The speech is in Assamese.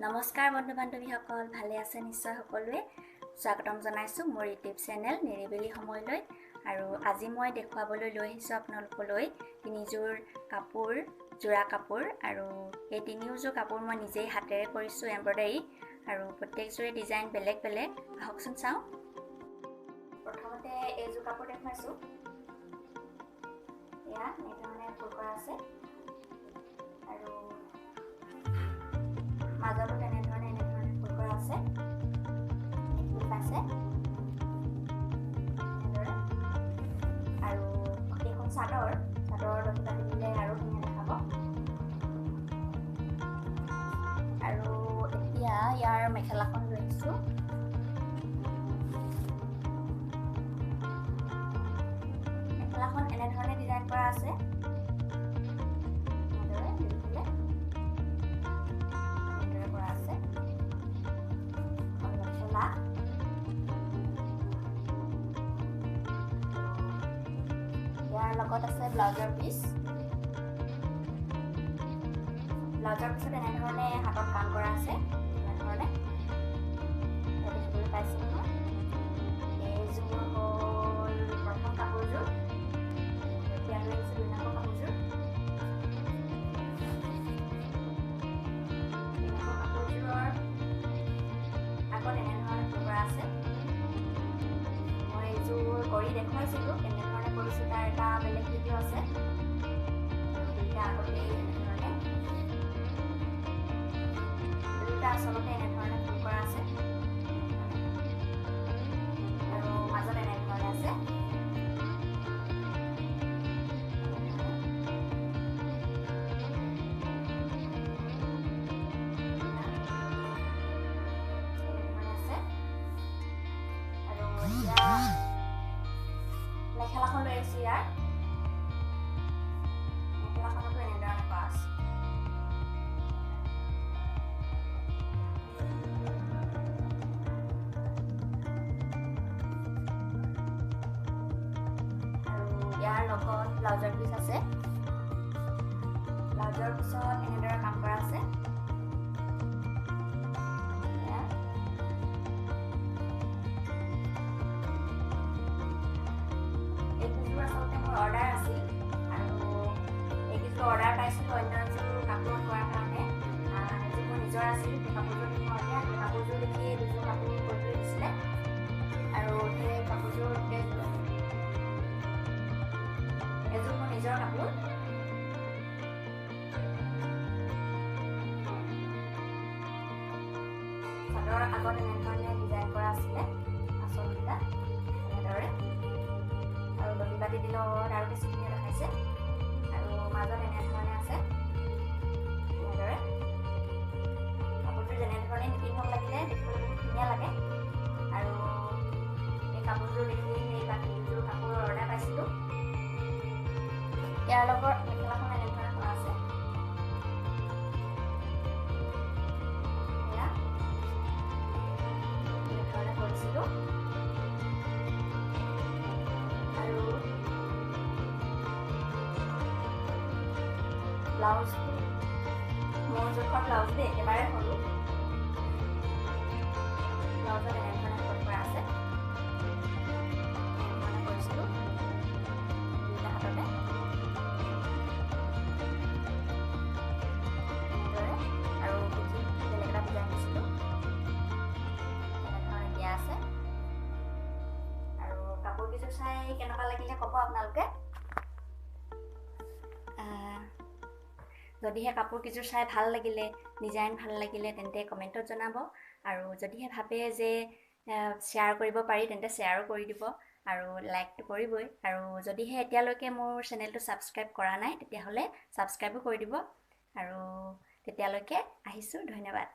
নমস্কাৰ বন্ধু বান্ধৱীসকল, ভালে আছে নিশ্চয় সকলোৱে। স্বাগতম জনাইছোঁ মোৰ ইউটিউব চেনেল নিৰিবিলি সময়লৈ। আৰু আজি মই দেখুৱাবলৈ লৈ আহিছোঁ আপোনালোকলৈ তিনিযোৰ কাপোৰ, যোৰা কাপোৰ। আৰু এই তিনিওযোৰ কাপোৰ মই নিজেই হাতেৰে কৰিছোঁ এম্ব্ৰইডাৰী। আৰু প্ৰত্যেকযোৰে ডিজাইন বেলেগ বেলেগ। আহকচোন চাওঁ। প্ৰথমতে এইযোৰ কাপোৰ দেখুৱাইছোঁ। এয়া এনেধৰণে ফুল কৰা আছে আৰু মাজতো এনেধৰণে ফুল কৰা আছে। ফুল আছে এনেদৰে। আৰু এইখন চাদৰৰ লগত দিলে আৰু ধুনীয়া দেখাব। আৰু এতিয়া ইয়াৰ মেখেলাখন লৈ আহিছোঁ। মেখেলাখন এনেধৰণে ডিজাইন কৰা আছে। ইয়াৰ লগত আছে ব্লাউজৰ পিচ। ব্লাউজৰ পিছত এনেধৰণে হাতত কাম কৰা আছে। এনেধৰণে দেখিবলৈ পাইছে নহয়। এইযোৰ হ'ল প্ৰথম কাপোৰযোৰ। এতিয়া লৈ আহিছোঁ 2 নম্বৰ কাপোৰযোৰ। 2 নম্বৰ কাপোৰযোৰৰ আগত এনেধৰণে ফুল কৰা আছে। মই এইযোৰ কৰি দেখুৱাইছিলোঁ, কেনেধৰণে কৰিছোঁ তাৰ এটা বেলেগ ভিডিঅ' আছে। দুইটা আগতে এনেধৰণে, দুইটা আচলতে এনেধৰণে ফুল কৰা আছে আৰু মাজত এনেধৰণে আছে। মেখেলাখন লৈ আহিছোঁ। ইয়াৰ মেখেলাখনতো এনেধৰণে কৰা আছে। আৰু ইয়াৰ লগত ব্লাউজৰ পিচ আছে। ব্লাউজৰ পিছত এনেদৰে কাম কৰা আছে। আচলতে মোৰ অৰ্ডাৰ আছিল আৰু এইকেইযোৰ অৰ্ডাৰ পাইছিলোঁ অন্য এযোৰ কাপোৰ কৰাৰ কাৰণে। এযোৰ মোৰ নিজৰ আছিল। সেই কাপোৰযোৰ দেখি মই সেই কাপোৰযোৰ দেখি দুযোৰ কাপোৰ কৰিবলৈ দিছিলে আৰু সেই কাপোৰযোৰ এযোৰ মোৰ নিজৰ কাপোৰ। চাদৰৰ আগত এনেধৰণে ডিজাইন কৰা আছিলে আঁচলকেইটা এনেদৰে। আৰু দহি বাতি দিলত আৰু বেছি ধুনীয়া দেখাইছে। আৰু মাজত এনেধৰণে আছে এনেদৰে। কাপোৰযোৰ যেনেধৰণে নিপিন হওক লাগিলে দেখিবলৈ বহুত ধুনীয়া লাগে। আৰু এই কাপোৰযোৰ দেখি সেই বাকী দুযোৰ কাপোৰ অৰ্ডাৰ পাইছিলোঁ। ইয়াৰ লগত মেখেলাখন এনেধৰণে কৰা আছে। এয়া এনেধৰণে কৰিছিলোঁ। ব্লাউজ মোৰ জোখৰ ব্লাউজ দেই, একেবাৰে সৰু। ব্লাউজত এনেধৰণে ফুল কৰা আছে। এনেধৰণে কৰিছিলোঁ দুইটা হাততে এনেদৰে। আৰু বেলেগ এটা ডিজাইন দিছিলোঁ এনেধৰণে দিয়া আছে। আৰু কাপোৰকেইযোৰ চাই কেনেকুৱা লাগিলে ক'ব আপোনালোকে। যদিহে কাপোৰকেইযোৰ চাই ভাল লাগিলে, ডিজাইন ভাল লাগিলে তেন্তে কমেণ্টত জনাব। আৰু যদিহে ভাবে যে শ্বেয়াৰ কৰিব পাৰি তেন্তে শ্বেয়াৰো কৰি দিব আৰু লাইকটো কৰিবই। আৰু যদিহে এতিয়ালৈকে মোৰ চেনেলটো ছাবস্ক্ৰাইব কৰা নাই তেতিয়াহ'লে ছাবস্ক্ৰাইবো কৰি দিব। আৰু তেতিয়ালৈকে আহিছোঁ। ধন্যবাদ।